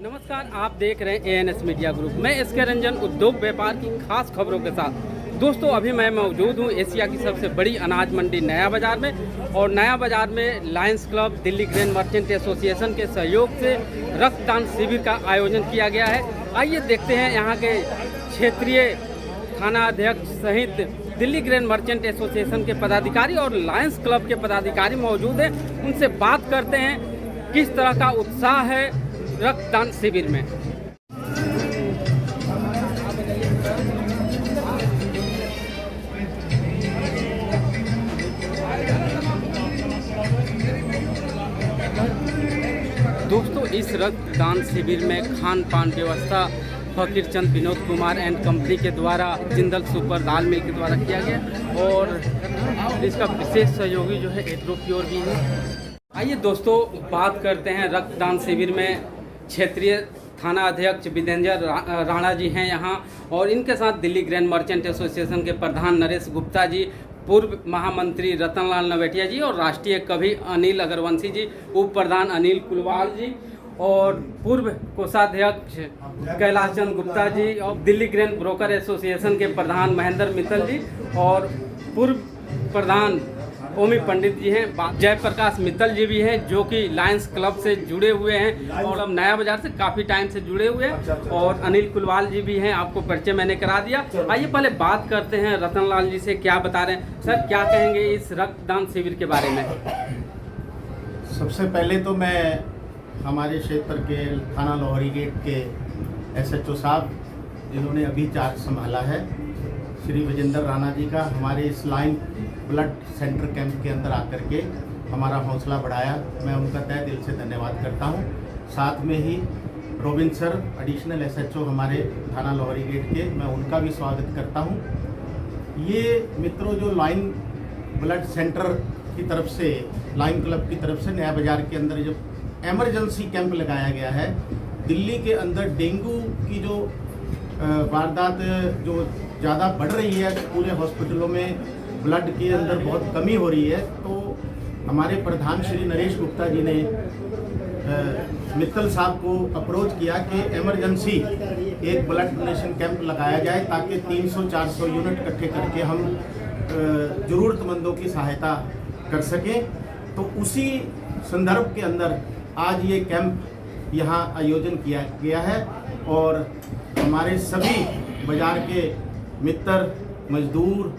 नमस्कार, आप देख रहे हैं एएनएस मीडिया ग्रुप। मैं एसके रंजन उद्योग व्यापार की खास खबरों के साथ। दोस्तों, अभी मैं मौजूद हूँ एशिया की सबसे बड़ी अनाज मंडी नया बाज़ार में। और नया बाज़ार में Lions club, Delhi grain merchant association के सहयोग से रक्तदान शिविर का आयोजन किया गया है। आइए देखते हैं यहाँ के क्षेत्रीय थाना अध्यक्ष सहित दिल्ली ग्रेन मर्चेंट एसोसिएशन के पदाधिकारी और लायंस क्लब के पदाधिकारी मौजूद हैं। उनसे बात करते हैं किस तरह का उत्साह है रक्तदान शिविर में। दोस्तों, इस रक्तदान शिविर में खान पान व्यवस्था फकीर चंद विनोद कुमार एंड कंपनी के द्वारा, जिंदल सुपर दाल मिल के द्वारा किया गया और इसका विशेष सहयोगी जो है एग्रोप्योर भी है। आइए दोस्तों, बात करते हैं रक्तदान शिविर में। क्षेत्रीय थाना अध्यक्ष विदेंद्र राणा जी हैं यहाँ और इनके साथ दिल्ली ग्रेन मर्चेंट एसोसिएशन के प्रधान नरेश गुप्ता जी, पूर्व महामंत्री रतनलाल नवेटिया जी और राष्ट्रीय कवि अनिल अग्रवंशी जी, उप प्रधान अनिल कुलवाल जी और पूर्व कोषाध्यक्ष कैलाश चंद गुप्ता जी और दिल्ली ग्रेन ब्रोकर एसोसिएशन के प्रधान महेंद्र मित्तल जी और पूर्व प्रधान ओमी पंडित जी हैं। जयप्रकाश मित्तल जी भी हैं जो कि लायंस क्लब से जुड़े हुए हैं और अब नया बाजार से काफ़ी टाइम से जुड़े हुए हैं। और अनिल कुलवाल जी भी हैं, आपको परिचय मैंने करा दिया। आइए पहले बात करते हैं रतनलाल जी से, क्या बता रहे हैं सर, क्या कहेंगे इस रक्तदान शिविर के बारे में। सबसे पहले तो मैं हमारे क्षेत्र के थाना लोहरी गेट के SHO साहब, जिन्होंने अभी चार्ज संभाला है, श्री विजेंद्र राणा जी का हमारे इस लाइन ब्लड सेंटर कैंप के अंदर आकर के हमारा हौसला बढ़ाया, मैं उनका तहे दिल से धन्यवाद करता हूं। साथ में ही रोबिन सर, एडिशनल SHO हमारे थाना लोहरी गेट के, मैं उनका भी स्वागत करता हूं। ये मित्रों, जो लाइन ब्लड सेंटर की तरफ से, लाइन क्लब की तरफ से नया बाजार के अंदर जब एमरजेंसी कैंप लगाया गया है, दिल्ली के अंदर डेंगू की जो वारदात जो ज़्यादा बढ़ रही है, पूरे हॉस्पिटलों में ब्लड के अंदर बहुत कमी हो रही है, तो हमारे प्रधान श्री नरेश गुप्ता जी ने मित्तल साहब को अप्रोच किया कि इमरजेंसी एक ब्लड डोनेशन कैंप लगाया जाए ताकि 300-400 यूनिट इकट्ठे करके हम ज़रूरतमंदों की सहायता कर सकें। तो उसी संदर्भ के अंदर आज ये कैंप यहाँ आयोजन किया गया है और हमारे सभी बाजार के मित्र, मजदूर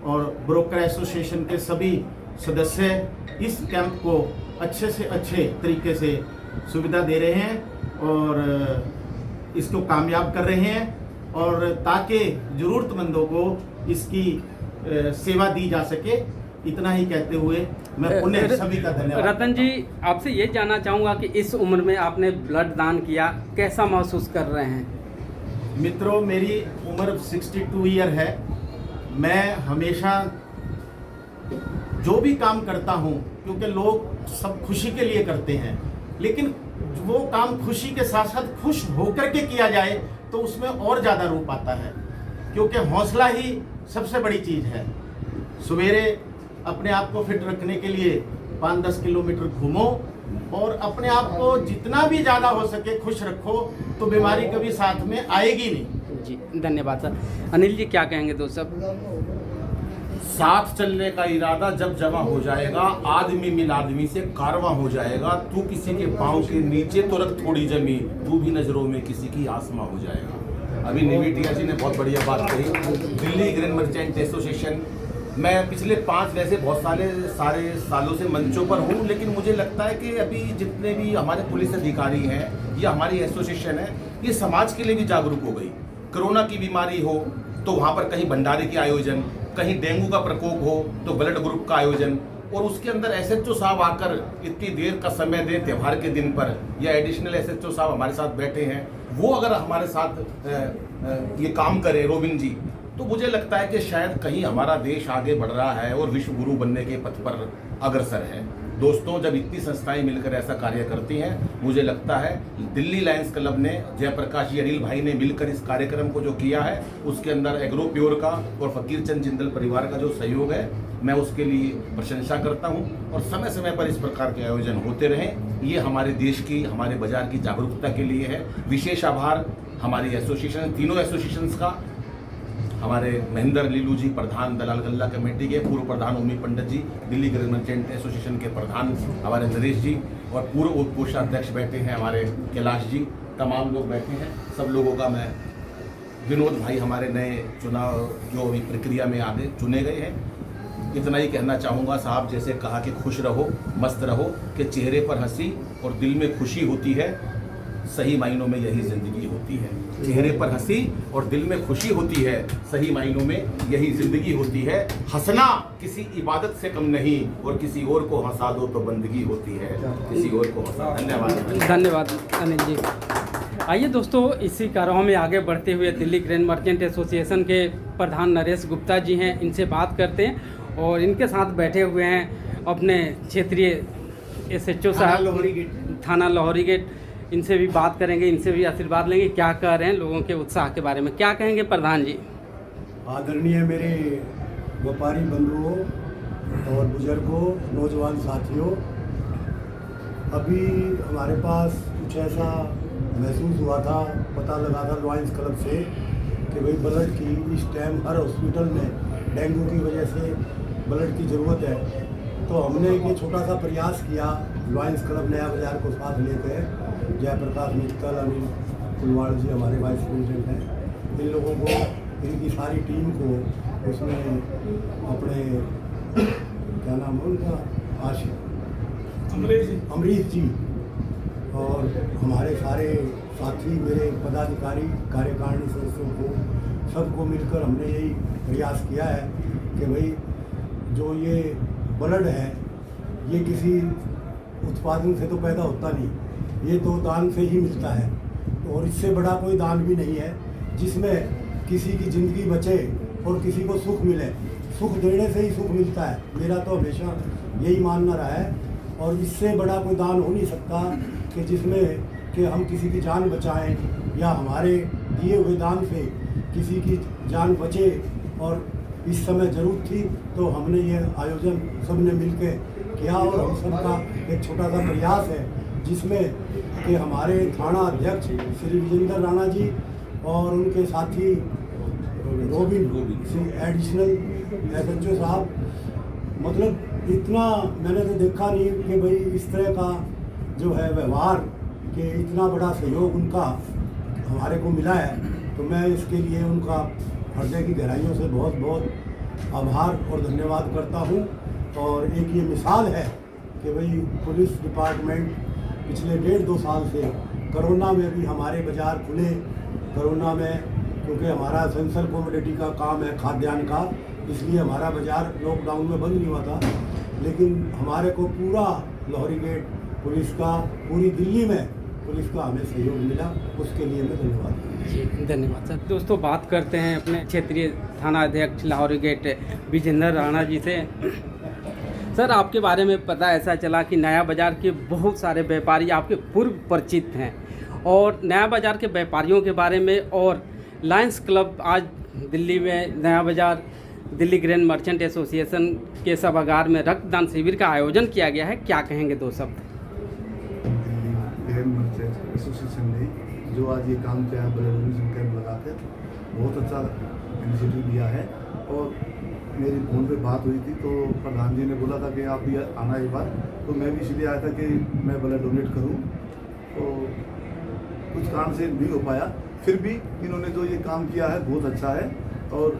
और ब्रोकर एसोसिएशन के सभी सदस्य इस कैंप को अच्छे से अच्छे तरीके से सुविधा दे रहे हैं और इसको कामयाब कर रहे हैं, और ताकि ज़रूरतमंदों को इसकी सेवा दी जा सके। इतना ही कहते हुए मैं पुनः सभी का धन्यवाद। रतन जी, आपसे ये जानना चाहूँगा कि इस उम्र में आपने ब्लड दान किया, कैसा महसूस कर रहे हैं। मित्रों, मेरी उम्र 62 ईयर है। मैं हमेशा जो भी काम करता हूं, क्योंकि लोग सब खुशी के लिए करते हैं, लेकिन वो काम खुशी के साथ साथ खुश होकर के किया जाए तो उसमें और ज़्यादा रूप आता है, क्योंकि हौसला ही सबसे बड़ी चीज़ है। सवेरे अपने आप को फिट रखने के लिए 5-10 किलोमीटर घूमो और अपने आप को जितना भी ज़्यादा हो सके खुश रखो, तो बीमारी कभी साथ में आएगी नहीं। जी धन्यवाद सर। अनिल जी, क्या कहेंगे दोस्त? साथ चलने का इरादा जब जमा हो जाएगा, आदमी मिल आदमी से कारवां हो जाएगा। तू किसी के पाँव के नीचे तो रख थोड़ी जमी, तू भी नजरों में किसी की आसमां हो जाएगा। अभी नवेटिया जी ने बहुत बढ़िया बात कही। दिल्ली ग्रेन मर्चेंट एसोसिएशन, मैं पिछले 5 वैसे बहुत सारे सालों से मंचों पर हूँ, लेकिन मुझे लगता है कि अभी जितने भी हमारे पुलिस अधिकारी हैं या हमारी एसोसिएशन है, ये समाज के लिए भी जागरूक हो गई। कोरोना की बीमारी हो तो वहाँ पर कहीं भंडारे के आयोजन, कहीं डेंगू का प्रकोप हो तो ब्लड ग्रुप का आयोजन, और उसके अंदर SHO साहब आकर इतनी देर का समय दें त्यौहार के दिन पर, या एडिशनल SHO साहब हमारे साथ बैठे हैं, वो अगर हमारे साथ ये काम करे, रोबिन जी, तो मुझे लगता है कि शायद कहीं हमारा देश आगे बढ़ रहा है और विश्व गुरु बनने के पथ पर अग्रसर है। दोस्तों, जब इतनी संस्थाएं मिलकर ऐसा कार्य करती हैं, मुझे लगता है दिल्ली लायंस क्लब ने, जयप्रकाश जी, अनिल भाई ने मिलकर इस कार्यक्रम को जो किया है, उसके अंदर एग्रोप्योर का और फकीर चंद जिंदल परिवार का जो सहयोग है, मैं उसके लिए प्रशंसा करता हूं और समय समय पर इस प्रकार के आयोजन होते रहें। ये हमारे देश की, हमारे बाजार की जागरूकता के लिए है। विशेष आभार हमारी एसोसिएशन, तीनों एसोसिएशंस का, हमारे महेंद्र लीलू जी प्रधान दलाल गल्ला कमेटी के, पूर्व प्रधान उमी पंडित जी, दिल्ली ग्रेन मर्चेंट एसोसिएशन के प्रधान हमारे नरेश जी, और पूर्व कोषाध्यक्ष बैठे हैं हमारे कैलाश जी, तमाम लोग बैठे हैं। सब लोगों का मैं, विनोद भाई हमारे नए चुनाव जो अभी प्रक्रिया में आगे चुने गए हैं, इतना ही कहना चाहूँगा। साहब जैसे कहा कि खुश रहो, मस्त रहो, कि चेहरे पर हंसी और दिल में खुशी होती है, सही मायनों में यही ज़िंदगी होती है। चेहरे पर हंसी और दिल में खुशी होती है, सही मायनों में यही ज़िंदगी होती है। हंसना किसी इबादत से कम नहीं, और किसी और को हंसा दो तो बंदगी होती है, किसी और को हंसा। धन्यवाद। धन्यवाद अनिल जी। आइए दोस्तों, इसी कार्यक्रम में आगे बढ़ते हुए दिल्ली ग्रेन मर्चेंट एसोसिएशन के प्रधान नरेश गुप्ता जी हैं, इनसे बात करते हैं। और इनके साथ बैठे हुए हैं अपने क्षेत्रीय SHO साहब थाना लोहरी गेट, इनसे भी बात करेंगे, इनसे भी आशीर्वाद लेंगे। क्या कह रहे हैं लोगों के उत्साह के बारे में, क्या कहेंगे प्रधान जी? आदरणीय मेरे व्यापारी बंधुओं और बुजुर्गों, नौजवान साथियों, अभी हमारे पास कुछ ऐसा महसूस हुआ था, पता लगा था लॉयंस क्लब से कि भाई ब्लड की इस टाइम हर हॉस्पिटल में डेंगू की वजह से ब्लड की ज़रूरत है। तो हमने ये छोटा सा प्रयास किया, लॉयंस क्लब नया बाजार को साथ लेकर, जयप्रकाश मित्तल, अनिल कुलवाड़ जी हमारे वाइस प्रेसिडेंट हैं, इन लोगों को, इनकी सारी टीम को, उसमें अपने क्या नाम है उनका, अमरीश जी, और हमारे सारे साथी, मेरे पदाधिकारी, कार्यकारिणी सदस्यों को, सबको मिलकर हमने यही प्रयास किया है कि भाई जो ये ब्लड है ये किसी उत्पादन से तो पैदा होता नहीं, ये तो दान से ही मिलता है। और इससे बड़ा कोई दान भी नहीं है जिसमें किसी की ज़िंदगी बचे और किसी को सुख मिले। सुख देने से ही सुख मिलता है, मेरा तो हमेशा यही मानना रहा है। और इससे बड़ा कोई दान हो नहीं सकता कि जिसमें कि हम किसी की जान बचाएं, या हमारे दिए हुए दान से किसी की जान बचे। और इस समय ज़रूरत थी तो हमने ये आयोजन सबने मिलकर किया, और हम सबका एक छोटा सा प्रयास है जिसमें कि हमारे थाना अध्यक्ष श्री विजेंद्र राणा जी और उनके साथी रोबिन एडिशनल SHO साहब, मतलब इतना मैंने तो देखा नहीं कि भाई इस तरह का जो है व्यवहार, कि इतना बड़ा सहयोग उनका हमारे को मिला है। तो मैं इसके लिए उनका हृदय की गहराइयों से बहुत बहुत आभार और धन्यवाद करता हूं। और एक ये मिसाल है कि भाई पुलिस डिपार्टमेंट पिछले 1.5-2 साल से, कोरोना में भी हमारे बाज़ार खुले, कोरोना में क्योंकि हमारा एसेंशियल कमोडिटी का काम है, खाद्यान्न का, इसलिए हमारा बाज़ार लॉकडाउन में बंद नहीं हुआ था। लेकिन हमारे को पूरा लोहरी गेट पुलिस का, पूरी दिल्ली में पुलिस का हमें सहयोग मिला, उसके लिए मैं धन्यवाद। जी धन्यवाद सर। दोस्तों, बात करते हैं अपने क्षेत्रीय थाना अध्यक्ष लोहरी गेट विजेंद्र राणा जी से। सर, आपके बारे में पता ऐसा चला कि नया बाज़ार के बहुत सारे व्यापारी आपके पूर्व परिचित हैं, और नया बाज़ार के व्यापारियों के बारे में, और लायंस क्लब आज दिल्ली में नया बाज़ार दिल्ली ग्रेन मर्चेंट एसोसिएशन के सभागार में रक्तदान शिविर का आयोजन किया गया है, क्या कहेंगे दो शब्द? ग्रेन मर्चेंट एसोसिएशन ने जो आज ये काम किया है, ब्लड डोनेशन कैंप लगाकर, बहुत अच्छा इनिशिएटिव लिया है। और मेरी फ़ोन पे बात हुई थी तो प्रधान जी ने बोला था कि आप भी आना एक बार, तो मैं भी इसलिए आया था कि मैं ब्लड डोनेट करूं। तो कुछ काम से नहीं हो पाया, फिर भी इन्होंने जो ये काम किया है बहुत अच्छा है। और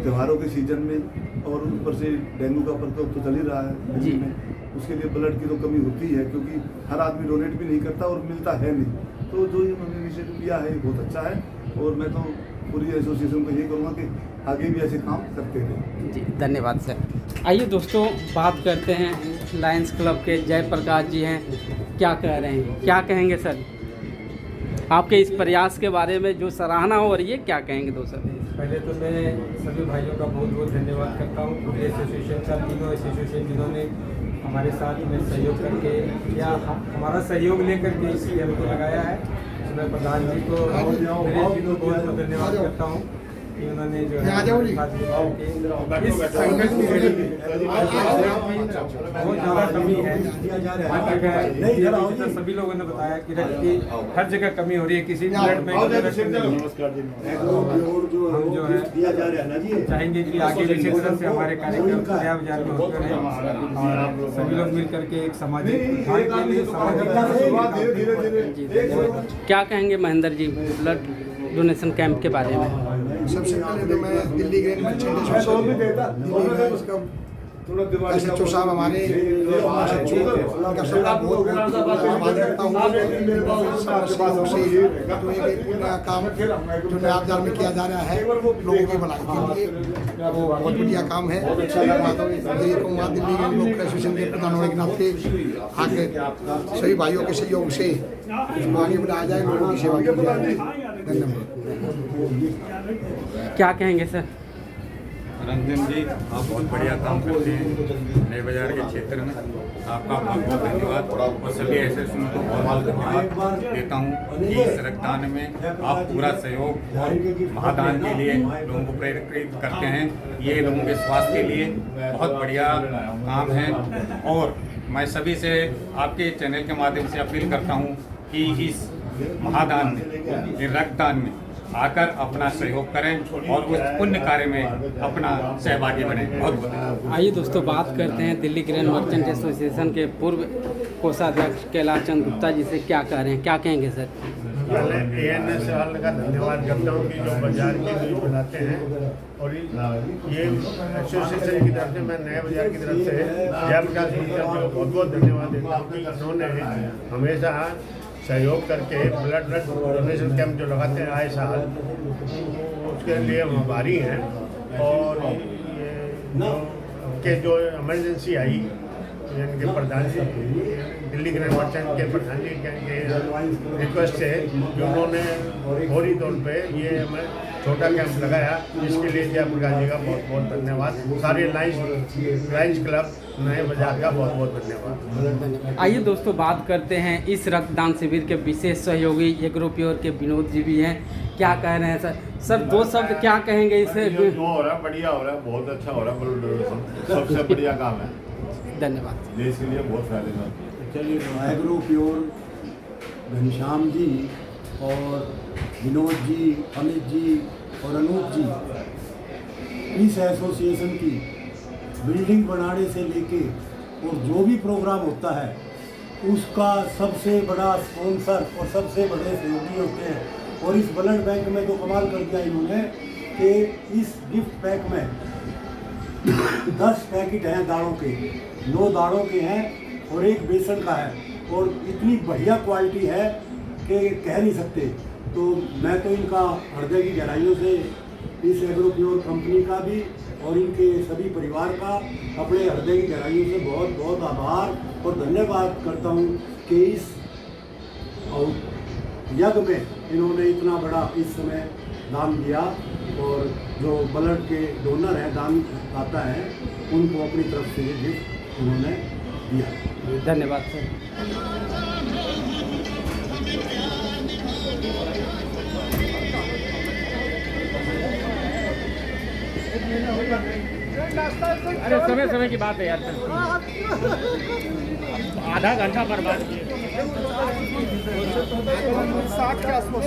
त्योहारों के सीजन में और ऊपर से डेंगू का प्रकोप तो चल ही रहा है दिल्ली में, उसके लिए ब्लड की तो कमी होती है, क्योंकि हर आदमी डोनेट भी नहीं करता और मिलता है नहीं। तो जो इन्होंने इनिशिएटिव लिया है बहुत अच्छा है, और मैं तो पूरी एसोसिएशन को यही करूँगा कि आगे भी ऐसे काम करते रहें। जी धन्यवाद सर। आइए दोस्तों, बात करते हैं लायंस क्लब के जयप्रकाश जी हैं, क्या कह रहे हैं, क्या कहेंगे सर आपके इस प्रयास के बारे में जो सराहना हो रही है, क्या कहेंगे दो सर? पहले तो मैं सभी भाइयों का बहुत बहुत धन्यवाद करता हूँ, पूरे एसोसिएशन का, तीनों एसोसिएशन जिन्होंने हमारे साथ में सहयोग करके या हमारा सहयोग लेकर के इस कैंप को लगाया है। मैं प्रधान जी को, नरेश जी को बहुत बहुत धन्यवाद करता हूँ कि उन्होंने जो है बहुत ज़्यादा कमी है। जैसा सभी लोगों ने बताया कि रक्त की हर जगह कमी हो रही है, किसी ब्लड बैंक में रक्त नहीं है। हम जो है चाहेंगे कि आगे भी इसी तरह से हमारे कार्यक्रम नया बाजार में होते रहें और सभी लोग मिल करके एक सामाजिक उत्थान के लिए क्या कहेंगे Mahendra ji blood donation camp के बारे में? सबसे पहले तो मैं Delhi grain merchant association SHO साहब हमारे सचिव का सबका बहुत आभार करता हूँ। पूरा काम जो नया बाजार में किया जा रहा है लोगों की भलाई के लिए, वो बहुत बढ़िया काम है। दिल्ली ग्रेन एसोसिएशन के प्रधान होने के नाते आगे सभी भाइयों के सहयोग से इसको आगे बढ़ाया जाए, लोगों की सेवा की जाए। धन्यवाद। क्या कहेंगे सर? रंजन जी, आप बहुत बढ़िया काम करते हैं नए बाजार के क्षेत्र में, आपका बहुत बहुत धन्यवाद। और सभी एसोसिएशन को बहुत बहुत धन्यवाद देता हूँ कि इस रक्तदान में आप पूरा सहयोग और महादान के लिए लोगों को प्रेरित करते हैं। ये लोगों के स्वास्थ्य के लिए बहुत बढ़िया काम है और मैं सभी से आपके चैनल के माध्यम से अपील करता हूँ कि इस महादान में, रक्तदान में आकर अपना सहयोग करें और उस पुण्य कार्य में अपना सहभागी बने। बहुत बहुत आइए दोस्तों, बात करते हैं दिल्ली ग्रेन मर्चेंट एसोसिएशन के पूर्व कोषाध्यक्ष कैलाश चंद गुप्ता जी से। क्या कह रहे हैं, क्या कहेंगे सर? पहले ANS वाले का धन्यवाद करता हूँ कि जो बाजार की न्यूज़ बनाते हैं और ये एसोसिएशन की तरफ से, मैं नए बाजार की तरफ से जयप्रकाश गुप्ता को बहुत बहुत धन्यवाद देता हूँ कि उन्होंने हमेशा सहयोग करके ब्लड डोनेशन कैंप जो लगाते हैं आए साल, उसके लिए हम आभारी हैं। और ये जो इमरजेंसी आई इनके प्रधान जी, दिल्ली ग्रेन मर्चेंट के प्रधान जी के रिक्वेस्ट है कि उन्होंने फौरी तौर पे ये हमें छोटा कैंप लगाया, जिसके लिए जयप्रकाश जी का बहुत बहुत धन्यवाद। सारे लाइन्स क्लब नए बाजार का बहुत बहुत धन्यवाद। आइए दोस्तों, बात करते हैं इस रक्तदान शिविर के विशेष सहयोगी एग्रो प्योर के विनोद जी भी हैं। क्या कह रहे हैं सर? सर दो शब्द क्या कहेंगे इसे? जो हो रहा है बढ़िया हो रहा है, बहुत अच्छा हो रहा है, सबसे बढ़िया काम है। धन्यवाद। देश के लिए बहुत फायदेमंद। चलिए, एग्रो प्योर घनश्याम जी और विनोद जी, अमित जी और अनूप जी इस एसोसिएशन की बिल्डिंग बनाने से लेके और जो भी प्रोग्राम होता है उसका सबसे बड़ा स्पॉन्सर और सबसे बड़े सहयोगी होते हैं। और इस ब्लड बैंक में तो कमाल कर दिया इन्होंने कि इस गिफ्ट पैक में 10 पैकेट हैं दालों के, 9 दालों के हैं और 1 बेसन का है, और इतनी बढ़िया क्वालिटी है कि कह नहीं सकते। तो मैं तो इनका हृदय की गहराइयों से इस एग्रो प्योर कंपनी का भी और इनके सभी परिवार का अपने हृदय की गहराइयों से बहुत बहुत आभार और धन्यवाद करता हूँ कि इस यज्ञ में इन्होंने इतना बड़ा इस समय दान दिया, और जो ब्लड के डोनर हैं, दान आता है, उनको अपनी तरफ से ये गिफ्ट उन्होंने दिया। धन्यवाद सर। अरे समय समय की बात है यार, आधा घंटा बर्बाद किए। 60 के आसपास।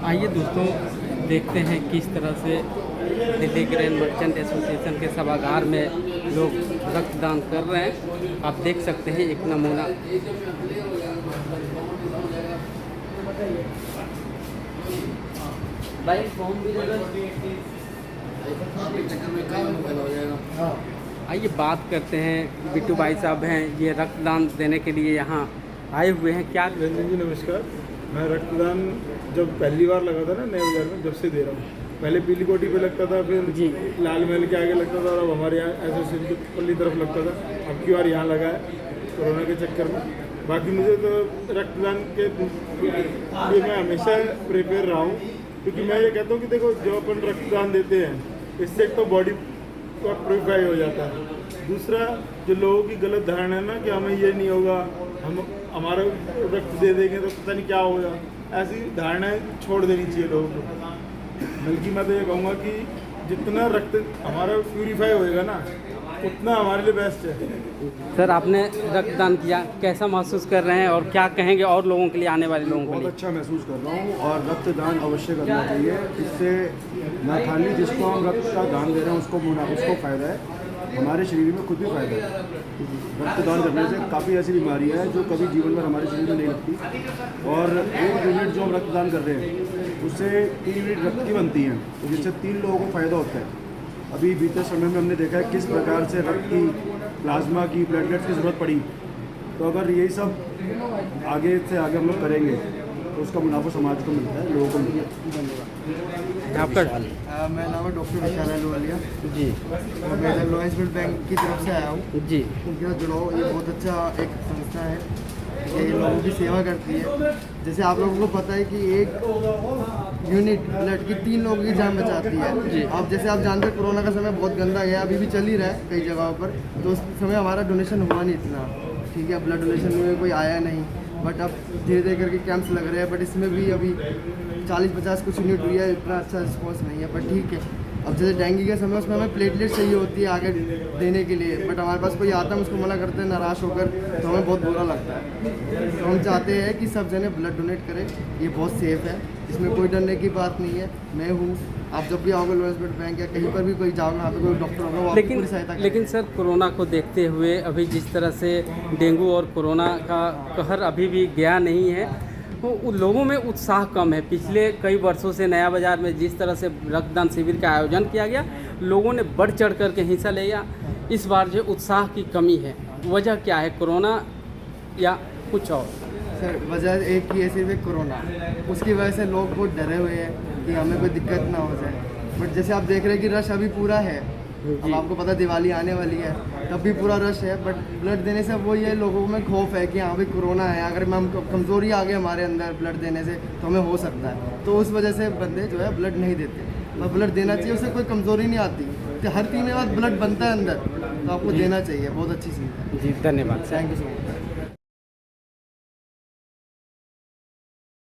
आइए दोस्तों, देखते हैं किस तरह से दिल्ली ग्रेन मर्चेंट एसोसिएशन के सभागार में लोग रक्तदान कर रहे हैं। आप देख सकते हैं एक नमूना। आइए बात करते हैं, बिट्टू भाई साहब हैं, ये रक्तदान देने के लिए यहाँ आए हुए हैं। क्या? रंजन जी नमस्कार। मैं रक्तदान जब पहली बार लगा था ना नए बाजार में, जब से दे रहा हूँ। पहले पीली कोठी पे लगता था, फिर जी लाल महल के आगे लगता था, और अब हमारे यहाँ एसोसिएशन की पल्ली तरफ लगता था। अब की बार यहाँ लगा है कोरोना के चक्कर में। बाकी मुझे तो रक्तदान के लिए मैं हमेशा प्रिपेयर रहा हूँ, क्योंकि मैं ये कहता हूँ कि देखो जो अपन रक्तदान देते हैं इससे एक तो बॉडी प्योरीफाई हो जाता है। दूसरा, जो लोगों की गलत धारणा है ना कि हमें ये नहीं होगा, हम हमारा रक्त दे देंगे तो पता नहीं क्या होगा, ऐसी धारणाएं छोड़ देनी चाहिए लोगों को। बल्कि मैं तो ये कहूँगा कि जितना रक्त हमारा प्यूरीफाई होएगा ना, उतना हमारे लिए बेस्ट है। सर, आपने रक्तदान किया, कैसा महसूस कर रहे हैं और क्या कहेंगे और लोगों के लिए, आने वाले लोगों के लिए? बहुत अच्छा महसूस कर रहा हूँ और रक्तदान अवश्य करना चाहिए। इससे न खाली जिसको हम रक्त का दान दे रहे हैं उसको फ़ायदा है, हमारे शरीर में खुद भी फ़ायदा है। रक्तदान करने से काफ़ी ऐसी बीमारियाँ हैं जो कभी जीवन में हमारे शरीर में नहीं लगती, और 1 यूनिट जो हम रक्तदान कर रहे हैं उससे 3 यूनिट रक्त की बनती हैं, तो जिससे 3 लोगों को फ़ायदा होता है। अभी बीते समय में हमने देखा है किस प्रकार से रक्त की, प्लाज्मा की, प्लेटलेट्स की ज़रूरत पड़ी। तो अगर यही सब आगे से आगे हम लोग करेंगे तो उसका मुनाफा समाज को मिलता है, लोगों को मिलता है। धन्यवाद। आपका मेरा नाम है डॉक्टर विशाल लोलिया जी, और मैं इधर लॉयंस बैंक की तरफ से आया हूँ जी, उनके साथ जुड़ा हूँ। ये बहुत अच्छा एक संस्था है, ये लोगों की सेवा करती है। जैसे आप लोगों को पता है कि 1 यूनिट ब्लड की 3 लोगों की जान बचाती है। अब जैसे आप जानते हैं कोरोना का समय बहुत गंदा गया, अभी भी चल ही रहा है कई जगहों पर, तो उस समय हमारा डोनेशन हुआ नहीं इतना, ठीक है, ब्लड डोनेशन में कोई आया नहीं। बट अब धीरे धीरे करके कैंप्स लग रहे हैं, बट इसमें भी अभी 40-50 कुछ यूनिट हुई है, इतना अच्छा रिस्पॉन्स नहीं है, बट ठीक है। अब जैसे डेंगू के समय उसमें हमें प्लेटलेट चाहिए होती है आगे देने के लिए, बट हमारे पास कोई आता है हम उसको मना करते हैं निराश होकर, तो हमें बहुत बुरा लगता है। तो हम चाहते हैं कि सब जने ब्लड डोनेट करें, ये बहुत सेफ़ है, इसमें कोई डरने की बात नहीं है। मैं हूँ, आप जब भी आओगे लॉयंस बैंक या कहीं पर भी कोई जाओगे, वहाँ पे कोई डॉक्टर होगा, वो आपकी पूरी सहायता करेगा। लेकिन सर, कोरोना को देखते हुए अभी जिस तरह से डेंगू और कोरोना का कहर अभी भी गया नहीं है, तो लोगों में उत्साह कम है। पिछले कई वर्षों से नया बाज़ार में जिस तरह से रक्तदान शिविर का आयोजन किया गया, लोगों ने बढ़ चढ़ करके हिस्सा लिया। इस बार जो उत्साह की कमी है, वजह क्या है, कोरोना या कुछ और? सर, वजह एक ही है, सिर्फ कोरोना। उसकी वजह से लोग बहुत डरे हुए हैं कि हमें कोई दिक्कत ना हो जाए। बट जैसे आप देख रहे हैं कि रश अभी पूरा है, अब आपको पता दिवाली आने वाली है, तब भी पूरा रश है। बट ब्लड देने से वो ये लोगों में खौफ है कि हाँ भाई कोरोना है, अगर हम कमज़ोरी आ गई हमारे अंदर ब्लड देने से तो हमें हो सकता है, तो उस वजह से बंदे जो है ब्लड नहीं देते। और ब्लड देना चाहिए, उससे कोई कमज़ोरी नहीं आती, तो हर 3 महीने बाद ब्लड बनता है अंदर, तो आपको देना चाहिए, बहुत अच्छी चीज़ है। जी, धन्यवाद। Thank you so much.